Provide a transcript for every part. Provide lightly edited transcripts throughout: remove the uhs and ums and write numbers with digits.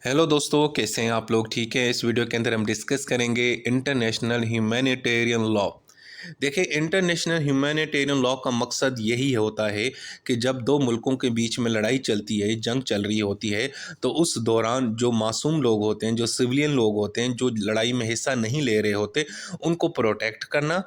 Hello दोस्तों, कैसे हैं आप लोग? ठीक है। इस वीडियो के अंदर हम डिस्कस करेंगे इंटरनेशनल ह्यूमैनिटेरियन लॉ। देखिए, इंटरनेशनल ह्यूमैनिटेरियन लॉ का मकसद यही होता है कि जब दो मुल्कों के बीच में लड़ाई चलती है, जंग चल रही होती है, तो उस दौरान जो मासूम लोग होते हैं, जो सिविलियन लोग होते हैं, जो लड़ाई में हिस्सा नहीं ले रहे होते, उनको प्रोटेक्ट करना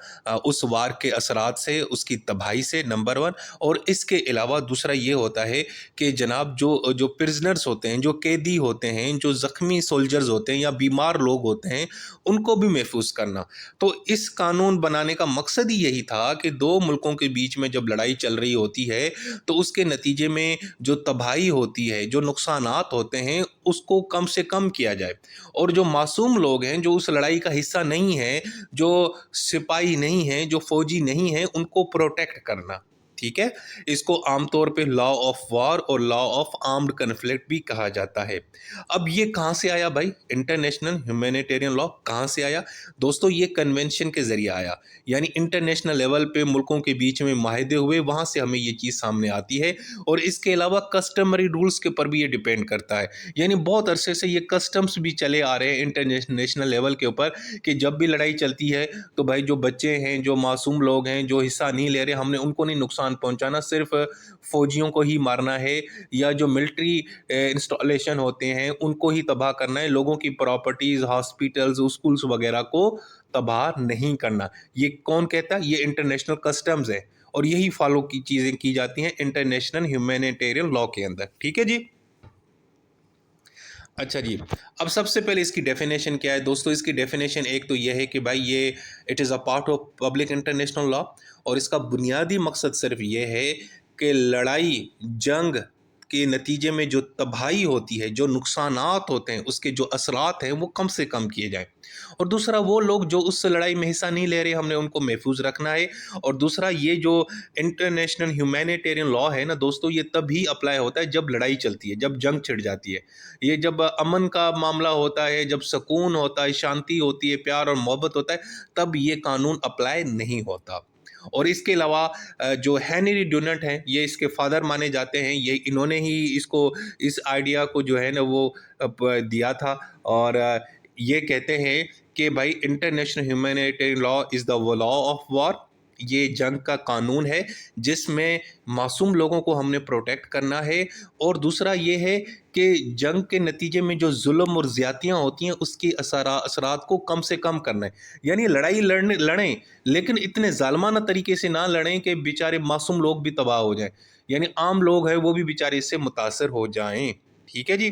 उस वार के असरात से, उसकी तबाही से, नंबर वन। और इसके अलावा दूसरा ये होता है कि जनाब जो जो प्रिजनर्स होते हैं, जो कैदी होते हैं, जो ज़ख्मी सोल्जर्स होते हैं या बीमार लोग होते हैं, उनको भी महफूज करना। तो इस कानून बनाने का मकसद ही यही था कि दो मुल्कों के बीच में जब लड़ाई चल रही होती है, तो उसके नतीजे में जो तबाही होती है, जो नुकसानात होते हैं, उसको कम से कम किया जाए। और जो मासूम लोग हैं, जो उस लड़ाई का हिस्सा नहीं है, जो सिपाही नहीं हैं, जो फौजी नहीं हैं, उनको प्रोटेक्ट करना। ठीक है। इसको आमतौर पे लॉ ऑफ वॉर और लॉ ऑफ आर्म्ड कन्फ्लिक्ट भी कहा जाता है। अब ये कहाँ से आया भाई? इंटरनेशनल ह्यूमैनिटेरियन लॉ कहाँ से आया? दोस्तों, ये कन्वेंशन के ज़रिए आया। यानी इंटरनेशनल लेवल पे मुल्कों के बीच में माहदे हुए, वहाँ से हमें ये चीज़ सामने आती है। और इसके अलावा कस्टमरी रूल्स के ऊपर भी ये डिपेंड करता है। यानी बहुत अरसे से ये कस्टम्स भी चले आ रहे हैं इंटरनेशनल लेवल के ऊपर कि जब भी लड़ाई चलती है, तो भाई जो बच्चे हैं, जो मासूम लोग हैं, जो हिस्सा नहीं ले रहे, हमने उनको नहीं नुकसान पहुंचाना, सिर्फ फौजियों को ही मारना है, या जो मिलिट्री इंस्टॉलेशन होते हैं उनको ही तबाह करना है। लोगों की प्रॉपर्टीज़, हॉस्पिटल्स, स्कूल्स वगैरह को तबाह नहीं करना। ये कौन कहता है? ये इंटरनेशनल कस्टम्स है। और यही फॉलो की चीज़ें की जाती हैं इंटरनेशनल ह्यूमैनिटेरियन लॉ के अंदर। ठीक है जी। अच्छा जी। अब सबसे पहले इसकी डेफिनेशन क्या है दोस्तों? इसकी डेफिनेशन एक तो ये है कि भाई ये it is a part of public international law. और इसका बुनियादी मकसद सिर्फ ये है कि लड़ाई, जंग के नतीजे में जो तबाही होती है, जो नुकसानात होते हैं, उसके जो असरात हैं, वो कम से कम किए जाएँ। और दूसरा, वो लोग जो उस लड़ाई में हिस्सा नहीं ले रहे, हमने उनको महफूज रखना है। और दूसरा, ये जो इंटरनेशनल ह्यूमैनिटेरियन लॉ है ना दोस्तों, ये तभी अप्लाई होता है जब लड़ाई चलती है, जब जंग छिड़ जाती है। ये जब अमन का मामला होता है, जब सुकून होता है, शांति होती है, प्यार और मोहब्बत होता है, तब ये कानून अप्लाई नहीं होता। और इसके अलावा जो हेनरी ड्यूनेंट हैं, ये इसके फादर माने जाते हैं। ये इन्होंने ही इसको, इस आइडिया को जो है ना वो दिया था। और ये कहते हैं कि भाई international humanitarian law is the law of war. ये जंग का कानून है जिसमें मासूम लोगों को हमने प्रोटेक्ट करना है। और दूसरा ये है कि जंग के नतीजे में जो जुल्म और ज़्यादतियाँ होती हैं, उसकी असरात को कम से कम करना है। यानी लड़ाई लड़ें, लेकिन इतने ज़ालिमाना तरीके से ना लड़ें कि बेचारे मासूम लोग भी तबाह हो जाएं। यानी आम लोग हैं, वो भी बेचारे इससे मुतासर हो जाएं। ठीक है जी।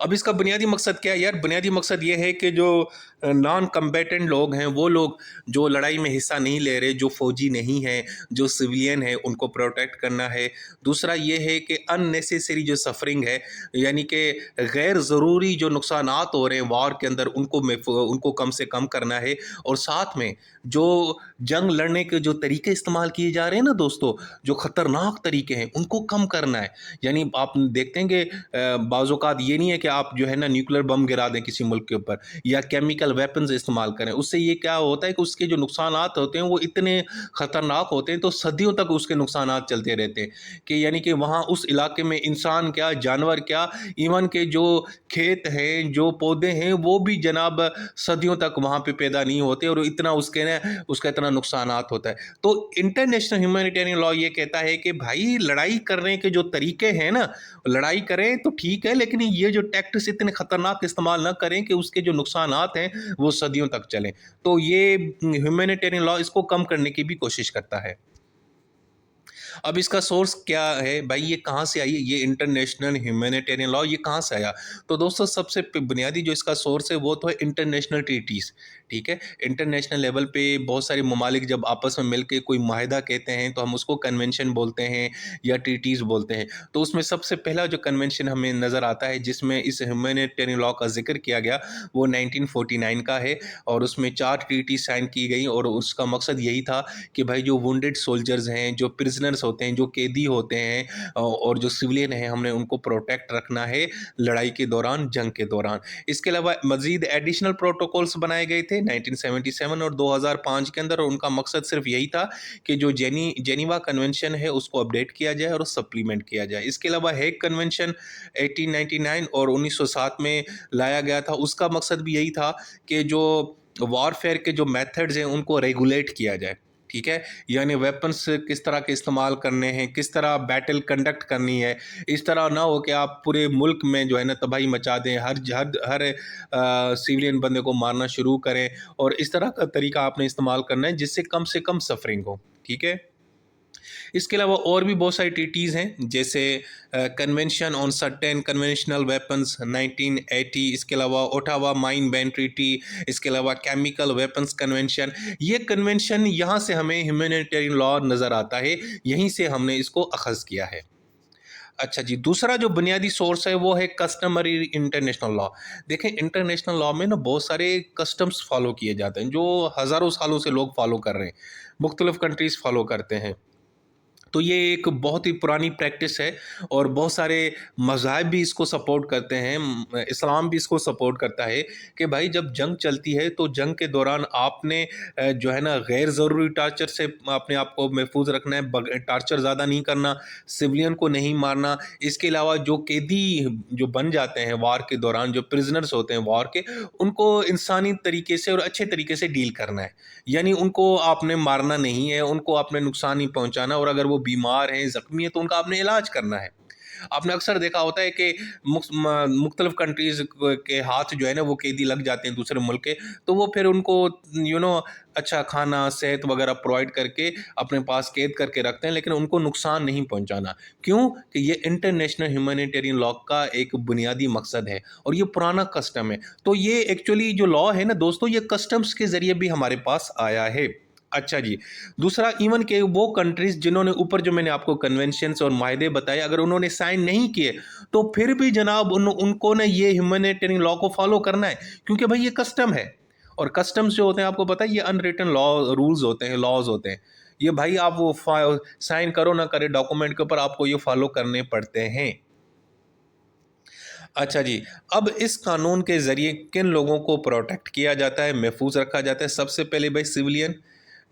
अब इसका बुनियादी मकसद क्या है यार? बुनियादी मकसद ये है कि जो नॉन कम्बेटेंट लोग हैं, वो लोग जो लड़ाई में हिस्सा नहीं ले रहे, जो फौजी नहीं हैं, जो सिविलियन है, उनको प्रोटेक्ट करना है। दूसरा ये है कि अननेसेसरी जो सफरिंग है, यानी कि गैर ज़रूरी जो नुकसानात हो रहे हैं वार के अंदर, उनको कम से कम करना है। और साथ में जो जंग लड़ने के जो तरीके इस्तेमाल किए जा रहे हैं ना दोस्तों, जो ख़तरनाक तरीके हैं, उनको कम करना है। यानी आप देखते हैं कि बाज़ औक़ात ये नहीं है कि आप जो है ना न्यूक्लियर बम गिरा दें किसी मुल्क के ऊपर, या केमिकल वेपन्स इस्तेमाल करें। उससे ये क्या होता है कि उसके जो नुकसानात होते हैं वो इतने ख़तरनाक होते हैं, तो सदियों तक उसके नुकसानात चलते रहते हैं। कि यानी कि वहाँ उस इलाके में इंसान क्या, जानवर क्या, इवन के जो खेत हैं, जो पौधे हैं, वो भी जनाब सदियों तक वहाँ पे पैदा नहीं होते, और इतना उसका इतना नुकसानात होता है। तो इंटरनेशनल ह्यूमैनिटेरियन लॉ ये कहता है कि भाई लड़ाई करने के जो तरीके हैं ना, लड़ाई करें तो ठीक है, लेकिन ये जो टैक्टिक्स इतने खतरनाक इस्तेमाल ना करें कि उसके जो नुकसानात हैं वो सदियों तक चलें। तो ये ह्यूमैनिटेरियन लॉ इसको कम करने की भी कोशिश करता है। अब इसका सोर्स क्या है भाई? ये कहाँ से आई है ये इंटरनेशनल ह्यूमैनिटेरियन लॉ? ये कहाँ से आया? तो दोस्तों, सबसे बुनियादी जो इसका सोर्स है वो तो है इंटरनेशनल ट्रीटीज़। ठीक है। इंटरनेशनल लेवल पे बहुत सारे ममालिक जब आपस में मिलके कोई माहिदा कहते हैं, तो हम उसको कन्वेंशन बोलते हैं या ट्रीटीज़ बोलते हैं। तो उसमें सबसे पहला जो कन्वेंशन हमें नज़र आता है जिसमें इस ह्यूमैनिटेरियन लॉ का जिक्र किया गया, वो 1949 का है। और उसमें 4 ट्रीटी साइन की गई, और उसका मकसद यही था कि भाई जो वुंडेड सोल्जर्स हैं, जो प्रिजनर्स होते हैं, जो कैदी होते हैं, और जो सिविलियन हैं, हमने उनको प्रोटेक्ट रखना है लड़ाई के दौरान, जंग के दौरान। इसके अलावा मज़ीद एडिशनल प्रोटोकॉल्स बनाए गए थे, थे 1977 और 2005 के अंदर, और उनका मकसद सिर्फ यही था कि जो जेनीवा कन्वेंशन है उसको अपडेट किया जाए और सप्लीमेंट किया जाए। इसके अलावा हेग कन्वेंशन 1899 और 1907 में लाया गया था, उसका मकसद भी यही था कि जो वॉरफेयर के जो मेथड्स हैं उनको रेगुलेट किया जाए, ठीक है, यानी वेपन्स किस तरह के इस्तेमाल करने हैं, किस तरह बैटल कंडक्ट करनी है। इस तरह ना हो कि आप पूरे मुल्क में जो है ना तबाही मचा दें, हर सिविलियन बंदे को मारना शुरू करें, और इस तरह का तरीका आपने इस्तेमाल करना है जिससे कम से कम सफरिंग हो, ठीक है। इसके अलावा और भी बहुत सारी ट्रीटीज़ हैं, जैसे convention on certain conventional weapons 1980, इसके अलावा ओटावा माइन बैन ट्रीटी, इसके अलावा केमिकल वेपन्स कन्वेंशन। ये कन्वेंशन यहाँ से हमें ह्यूमैनिटेरियन लॉ नज़र आता है, यहीं से हमने इसको अखज़ किया है। अच्छा जी, दूसरा जो बुनियादी सोर्स है वो है कस्टमरी इंटरनेशनल लॉ। देखें, इंटरनेशनल लॉ में ना बहुत सारे कस्टम्स फॉलो किए जाते हैं जो हज़ारों सालों से लोग फॉलो कर रहे हैं, मुख्तलिफ़ कंट्रीज़ फॉलो करते हैं। तो ये एक बहुत ही पुरानी प्रैक्टिस है, और बहुत सारे मज़ाहिब भी इसको सपोर्ट करते हैं, इस्लाम भी इसको सपोर्ट करता है कि भाई जब जंग चलती है तो जंग के दौरान आपने जो है ना गैर ज़रूरी टार्चर से अपने आप को महफूज रखना है, टार्चर ज़्यादा नहीं करना, सिविलियन को नहीं मारना। इसके अलावा जो कैदी जो बन जाते हैं वार के दौरान, जो प्रिजनर्स होते हैं वार के, उनको इंसानी तरीके से और अच्छे तरीके से डील करना है, यानी उनको आपने मारना नहीं है, उनको आपने नुकसान नहीं पहुंचाना, और अगर वो बीमार हैं, ज़ख्मी हैं, तो उनका आपने इलाज करना है। आपने अक्सर देखा होता है कि मुख्तलिफ़ कंट्रीज़ के हाथ जो है ना वो कैदी लग जाते हैं दूसरे मुल्क के, तो वो फिर उनको अच्छा खाना, सेहत वगैरह प्रोवाइड करके अपने पास कैद करके रखते हैं, लेकिन उनको नुकसान नहीं पहुंचाना। क्यों? कि ये इंटरनेशनल ह्यूमैनिटेरियन लॉ का एक बुनियादी मकसद है, और ये पुराना कस्टम है। तो ये एक्चुअली जो लॉ है ना दोस्तों, ये कस्टम्स के ज़रिए भी हमारे पास आया है। अच्छा जी, दूसरा, इवन के वो कंट्रीज़ जिन्होंने ऊपर जो मैंने आपको कन्वेंशंस और माहदे बताए, अगर उन्होंने साइन नहीं किए तो फिर भी जनाब उनको ना ये ह्यूमैनिटेरियन लॉ को फॉलो करना है, क्योंकि भाई ये कस्टम है, और कस्टम्स जो होते हैं आपको पता है ये अनरिटन लॉ रूल्स होते हैं, लॉज होते हैं। ये भाई आप वो साइन करो ना करे डॉक्यूमेंट के ऊपर, आपको ये फॉलो करने पड़ते हैं। अच्छा जी, अब इस कानून के ज़रिए किन लोगों को प्रोटेक्ट किया जाता है, महफूज रखा जाता है? सबसे पहले भाई सिविलियन।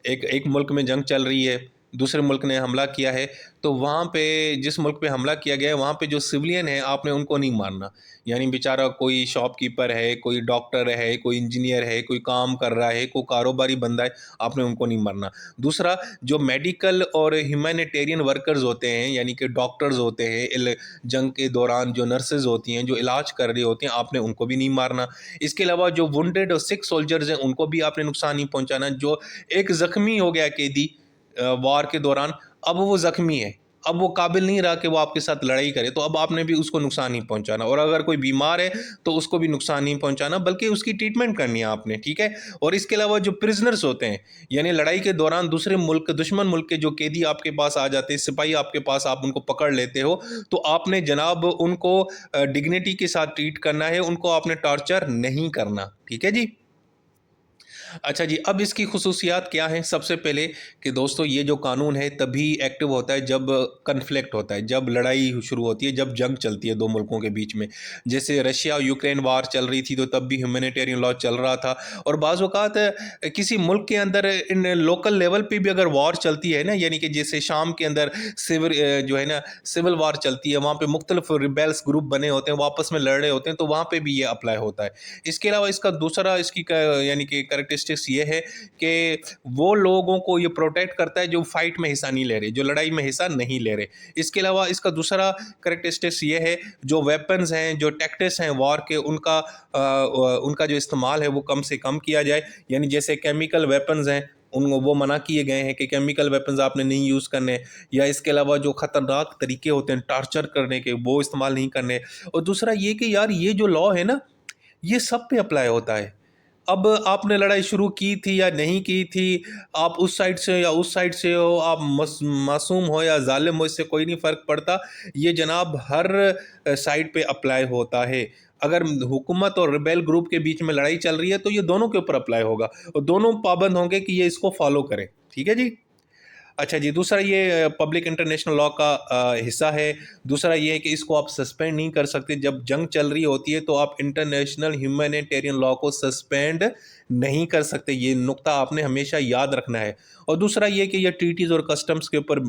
एक एक मुल्क में जंग चल रही है, दूसरे मुल्क ने हमला किया है, तो वहाँ पे जिस मुल्क पे हमला किया गया है वहाँ पे जो सिविलियन है आपने उनको नहीं मारना। यानी बेचारा कोई शॉपकीपर है, कोई डॉक्टर है, कोई इंजीनियर है, कोई काम कर रहा है, कोई कारोबारी बंदा है, आपने उनको नहीं मारना। दूसरा, जो मेडिकल और ह्यूमैनिटेरियन वर्कर्स होते हैं, यानी कि डॉक्टर्स होते हैं, जंग के दौरान जो नर्सेज होती हैं, जो इलाज कर रही होती हैं, आपने उनको भी नहीं मारना। इसके अलावा जो वुंडेड और सिक सोल्जर्स हैं उनको भी आपने नुकसान नहीं पहुँचाना। जो एक ज़ख्मी हो गया कैदी वार के दौरान, अब वो ज़ख्मी है, अब वो काबिल नहीं रहा कि वो आपके साथ लड़ाई करे, तो अब आपने भी उसको नुकसान नहीं पहुंचाना। और अगर कोई बीमार है तो उसको भी नुकसान नहीं पहुंचाना, बल्कि उसकी ट्रीटमेंट करनी है आपने, ठीक है। और इसके अलावा जो प्रिजनर्स होते हैं, यानी लड़ाई के दौरान दूसरे मुल्क, दुश्मन मुल्क के जो कैदी आपके पास आ जाते हैं, सिपाही आपके पास, आप उनको पकड़ लेते हो, तो आपने जनाब उनको डिग्निटी के साथ ट्रीट करना है, उनको आपने टॉर्चर नहीं करना, ठीक है जी। अच्छा जी, अब इसकी खुसूसियात क्या हैं? सबसे पहले कि दोस्तों ये जो कानून है तभी एक्टिव होता है जब कन्फ्लिक्ट होता है, जब लड़ाई शुरू होती है, जब जंग चलती है दो मुल्कों के बीच में। जैसे रशिया और यूक्रेन वार चल रही थी तो तब भी ह्यूमैनिटेरियन लॉ चल रहा था। और बाज़ औक़ात किसी मुल्क के अंदर इन लोकल लेवल पे भी अगर वार चलती है ना, यानी कि जैसे शाम के अंदर जो है ना सिविल वार चलती है, वहाँ पे मुख्तलिफ रिबेल्स ग्रुप बने होते हैं, वो आपस में लड़ रहे होते हैं, तो वहाँ पे भी ये अप्लाई होता है। इसके अलावा इसका दूसरा यानी कि कैरेक्टरिस्टिक्स ये है कि वो लोगों को ये प्रोटेक्ट करता है जो फाइट में हिस्सा नहीं ले रहे, जो लड़ाई में हिस्सा नहीं ले रहे। इसके अलावा इसका दूसरा कैरेक्टरिस्टिक्स ये है, जो वेपन्स हैं, जो टैक्टिक्स हैं वॉर के, उनका जो इस्तेमाल है वो कम से कम किया जाए। यानी जैसे केमिकल वेपन्स हैं, वो मना किए गए हैं कि केमिकल वेपन्स आपने नहीं यूज़ करने, या इसके अलावा जो ख़तरनाक तरीके होते हैं टार्चर करने के, वो इस्तेमाल नहीं करने। और दूसरा ये कि यार ये जो लॉ है ना, ये सब पे अप्लाई होता है। अब आपने लड़ाई शुरू की थी या नहीं की थी, आप उस साइड से या उस साइड से हो, आप मासूम हो या जालिम हो, इससे कोई नहीं फ़र्क पड़ता। ये जनाब हर साइड पे अप्लाई होता है। अगर हुकूमत और रिबेल ग्रुप के बीच में लड़ाई चल रही है तो ये दोनों के ऊपर अप्लाई होगा, और दोनों पाबंद होंगे कि ये इसको फॉलो करें, ठीक है जी। अच्छा जी, दूसरा ये पब्लिक इंटरनेशनल लॉ का हिस्सा है। दूसरा ये है कि इसको आप सस्पेंड नहीं कर सकते। जब जंग चल रही होती है तो आप इंटरनेशनल ह्यूमैनिटेरियन लॉ को सस्पेंड نہیں کر سکتے. یہ نقطہ آپ نے ہمیشہ یاد رکھنا ہے. اور دوسرا یہ کہ یہ ٹریٹیز اور کسٹمز کے اوپر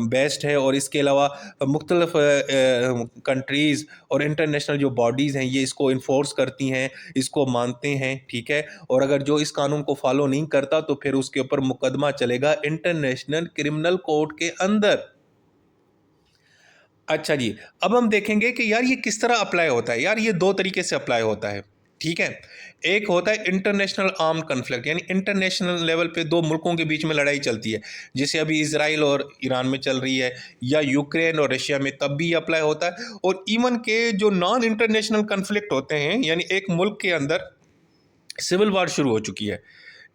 بیسڈ ہے, اور اس کے علاوہ مختلف کنٹریز اور انٹرنیشنل جو باڈیز ہیں یہ اس کو انفورس کرتی ہیں, اس کو مانتے ہیں, ٹھیک ہے. اور اگر جو اس قانون کو فالو نہیں کرتا تو پھر اس کے اوپر مقدمہ چلے گا انٹرنیشنل کرمنل کورٹ کے اندر. اچھا جی, اب ہم دیکھیں گے کہ یار یہ کس طرح اپلائی ہوتا ہے. یار یہ دو طریقے سے اپلائی ہوتا ہے, ٹھیک ہے. ایک ہوتا ہے انٹرنیشنل آرم کنفلکٹ, یعنی انٹرنیشنل لیول پہ دو ملکوں کے بیچ میں لڑائی چلتی ہے, جیسے ابھی اسرائیل اور ایران میں چل رہی ہے, یا یوکرین اور رشیا میں, تب بھی اپلائی ہوتا ہے. اور ایون کہ جو نان انٹرنیشنل کنفلکٹ ہوتے ہیں, یعنی ایک ملک کے اندر سول وار شروع ہو چکی ہے,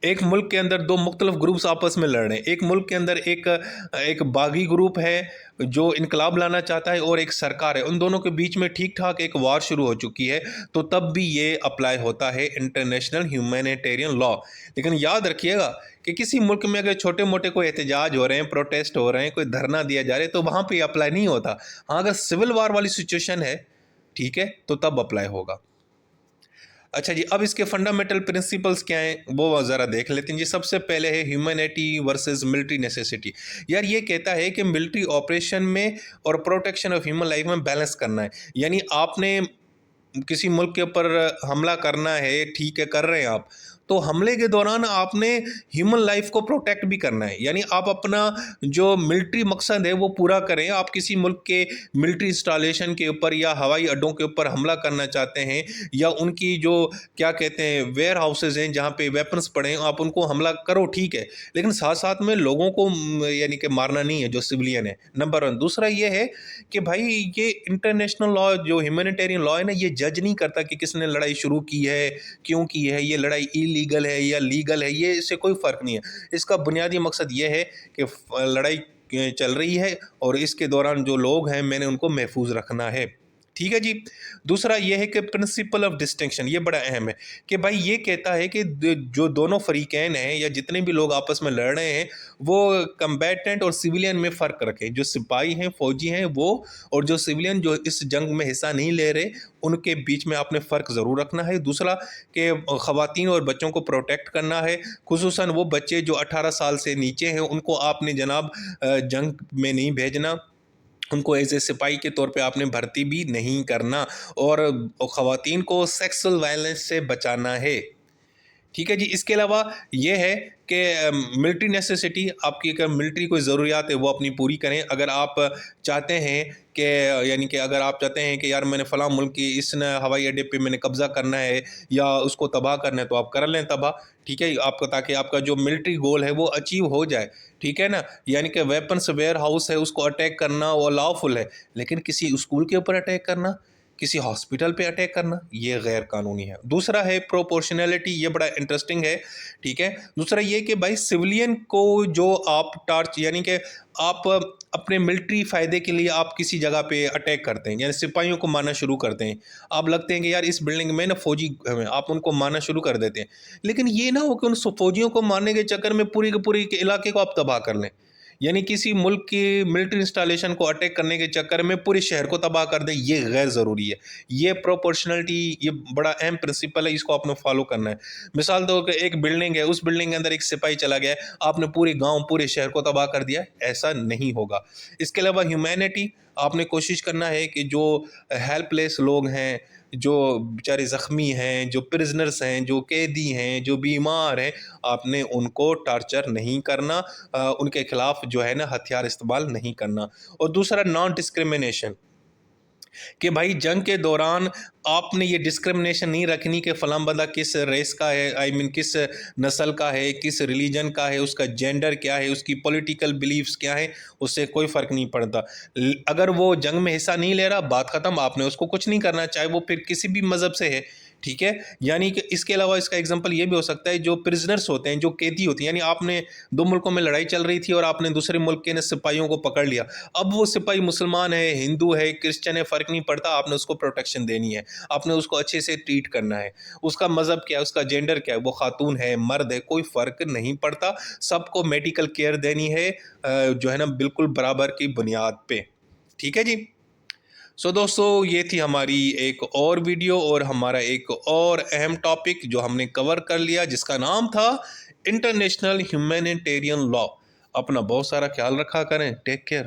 ایک ملک کے اندر دو مختلف گروپس آپس میں لڑ رہے ہیں, ایک ملک کے اندر ایک باغی گروپ ہے جو انقلاب لانا چاہتا ہے, اور ایک سرکار ہے, ان دونوں کے بیچ میں ٹھیک ٹھاک ایک وار شروع ہو چکی ہے, تو تب بھی یہ اپلائی ہوتا ہے انٹرنیشنل ہیومینیٹیرین لا. لیکن یاد رکھیے گا کہ کسی ملک میں اگر چھوٹے موٹے کوئی احتجاج ہو رہے ہیں, پروٹیسٹ ہو رہے ہیں, کوئی دھرنا دیا جا رہا ہے, تو وہاں پہ یہ اپلائی نہیں ہوتا. ہاں اگر سول وار والی سچویشن ہے, ٹھیک ہے, تو تب اپلائی ہوگا. اچھا جی, اب اس کے فنڈامنٹل پرنسپلس کیا ہیں وہ ذرا دیکھ لیتے ہیں جی. سب سے پہلے ہے ہیومینٹی ورسز ملٹری نیسیسٹی. یار یہ کہتا ہے کہ ملٹری آپریشن میں اور پروٹیکشن آف ہیومن لائف میں بیلنس کرنا ہے. یعنی آپ نے کسی ملک کے اوپر حملہ کرنا ہے, ٹھیک ہے, کر رہے ہیں آپ, تو حملے کے دوران آپ نے ہیومن لائف کو پروٹیکٹ بھی کرنا ہے. یعنی آپ اپنا جو ملٹری مقصد ہے وہ پورا کریں. آپ کسی ملک کے ملٹری انسٹالیشن کے اوپر یا ہوائی اڈوں کے اوپر حملہ کرنا چاہتے ہیں, یا ان کی جو کیا کہتے ہیں ویئر ہاؤسز ہیں جہاں پہ ویپنز پڑے ہیں, آپ ان کو حملہ کرو, ٹھیک ہے, لیکن ساتھ ساتھ میں لوگوں کو یعنی کہ مارنا نہیں ہے جو سویلین ہے, نمبر 1. دوسرا یہ ہے کہ بھائی یہ انٹرنیشنل لا جو ہیومینیٹیرین لا ہے نا, یہ جج نہیں کرتا کہ کس نے لڑائی شروع کی ہے, کیوں کی ہے, یہ لڑائی لیگل ہے یا لیگل ہے, یہ اس سے کوئی فرق نہیں ہے. اس کا بنیادی مقصد یہ ہے کہ لڑائی چل رہی ہے اور اس کے دوران جو لوگ ہیں میں نے ان کو محفوظ رکھنا ہے, ٹھیک ہے جی. دوسرا یہ ہے کہ پرنسپل آف ڈسٹنکشن, یہ بڑا اہم ہے کہ بھائی یہ کہتا ہے کہ جو دونوں فریقین ہیں یا جتنے بھی لوگ آپس میں لڑ رہے ہیں وہ کمبیٹنٹ اور سویلین میں فرق رکھیں. جو سپاہی ہیں, فوجی ہیں وہ, اور جو سویلین جو اس جنگ میں حصہ نہیں لے رہے, ان کے بیچ میں آپ نے فرق ضرور رکھنا ہے. دوسرا کہ خواتین اور بچوں کو پروٹیکٹ کرنا ہے, خصوصاً وہ بچے جو 18 سال سے نیچے ہیں, ان کو آپ نے جناب جنگ میں نہیں بھیجنا, ان کو ایز اے سپاہی کے طور پہ آپ نے بھرتی بھی نہیں کرنا, اور خواتین کو سیکسول وائلنس سے بچانا ہے, ٹھیک ہے جی. اس کے علاوہ یہ ہے کہ ملٹری نیسیسٹی, آپ کی اگر ملٹری کوئی ضروریات ہے وہ اپنی پوری کریں. اگر آپ چاہتے ہیں کہ یعنی کہ اگر آپ چاہتے ہیں کہ یار میں نے فلاں ملک کی اس ہوائی اڈے پہ میں نے قبضہ کرنا ہے یا اس کو تباہ کرنا ہے, تو آپ کر لیں تباہ, ٹھیک ہے, آپ کو تاکہ آپ کا جو ملٹری گول ہے وہ اچیو ہو جائے, ٹھیک ہے نا. یعنی کہ ویپنس ویئر ہاؤس ہے اس کو اٹیک کرنا وہ لافل ہے, لیکن کسی اسکول کے اوپر اٹیک کرنا, کسی ہاسپٹل پہ اٹیک کرنا, یہ غیر قانونی ہے. دوسرا ہے پروپورشنلٹی, یہ بڑا انٹرسٹنگ ہے, ٹھیک ہے. دوسرا یہ کہ بھائی سویلین کو جو آپ ٹارچ یعنی کہ آپ اپنے ملٹری فائدے کے لیے آپ کسی جگہ پہ اٹیک کرتے ہیں, یعنی سپاہیوں کو مارنا شروع کرتے ہیں, آپ لگتے ہیں کہ یار اس بلڈنگ میں نا فوجی ہیں, آپ ان کو مارنا شروع کر دیتے ہیں, لیکن یہ نہ ہو کہ ان فوجیوں کو مارنے کے چکر میں پوری کے پوری علاقے کو آپ تباہ کر لیں. یعنی کسی ملک کی ملٹری انسٹالیشن کو اٹیک کرنے کے چکر میں پورے شہر کو تباہ کر دیں, یہ غیر ضروری ہے. یہ پروپورشنلٹی یہ بڑا اہم پرنسپل ہے, اس کو آپ نے فالو کرنا ہے. مثال طور پر ایک بلڈنگ ہے, اس بلڈنگ کے اندر ایک سپاہی چلا گیا ہے, آپ نے پورے گاؤں پورے شہر کو تباہ کر دیا, ایسا نہیں ہوگا. اس کے علاوہ ہیومینٹی, آپ نے کوشش کرنا ہے کہ جو ہیلپ لیس لوگ ہیں, جو بیچارے زخمی ہیں, جو پرزنرز ہیں, جو قیدی ہیں, جو بیمار ہیں, آپ نے ان کو ٹارچر نہیں کرنا, ان کے خلاف جو ہے نا ہتھیار استعمال نہیں کرنا. اور دوسرا نان ڈسکریمنیشن, کہ بھائی جنگ کے دوران آپ نے یہ ڈسکرمنیشن نہیں رکھنی کہ فلاں بندہ کس ریس کا ہے, کس نسل کا ہے, کس ریلیجن کا ہے, اس کا جینڈر کیا ہے, اس کی پولیٹیکل بلیفز کیا ہیں, اس سے کوئی فرق نہیں پڑتا. اگر وہ جنگ میں حصہ نہیں لے رہا, بات ختم, آپ نے اس کو کچھ نہیں کرنا, چاہے وہ پھر کسی بھی مذہب سے ہے, ٹھیک ہے. یعنی کہ اس کے علاوہ اس کا ایگزامپل یہ بھی ہو سکتا ہے جو پرزنرز ہوتے ہیں, جو قیدی ہوتے ہیں, یعنی آپ نے دو ملکوں میں لڑائی چل رہی تھی اور آپ نے دوسرے ملک کے سپاہیوں کو پکڑ لیا, اب وہ سپاہی مسلمان ہے, ہندو ہے, کرسچن ہے, فرق نہیں پڑتا, آپ نے اس کو پروٹیکشن دینی ہے, آپ نے اس کو اچھے سے ٹریٹ کرنا ہے. اس کا مذہب کیا ہے, اس کا جینڈر کیا ہے, وہ خاتون ہے, مرد ہے, کوئی فرق نہیں پڑتا, سب کو میڈیکل کیئر دینی ہے جو ہے نا بالکل برابر کی بنیاد پہ, ٹھیک ہے جی. سو دوستو یہ تھی ہماری ایک اور ویڈیو اور ہمارا ایک اور اہم ٹاپک جو ہم نے کور کر لیا، جس کا نام تھا انٹرنیشنل ہیومینیٹیرین لا۔ اپنا بہت سارا خیال رکھا کریں، ٹیک کیئر۔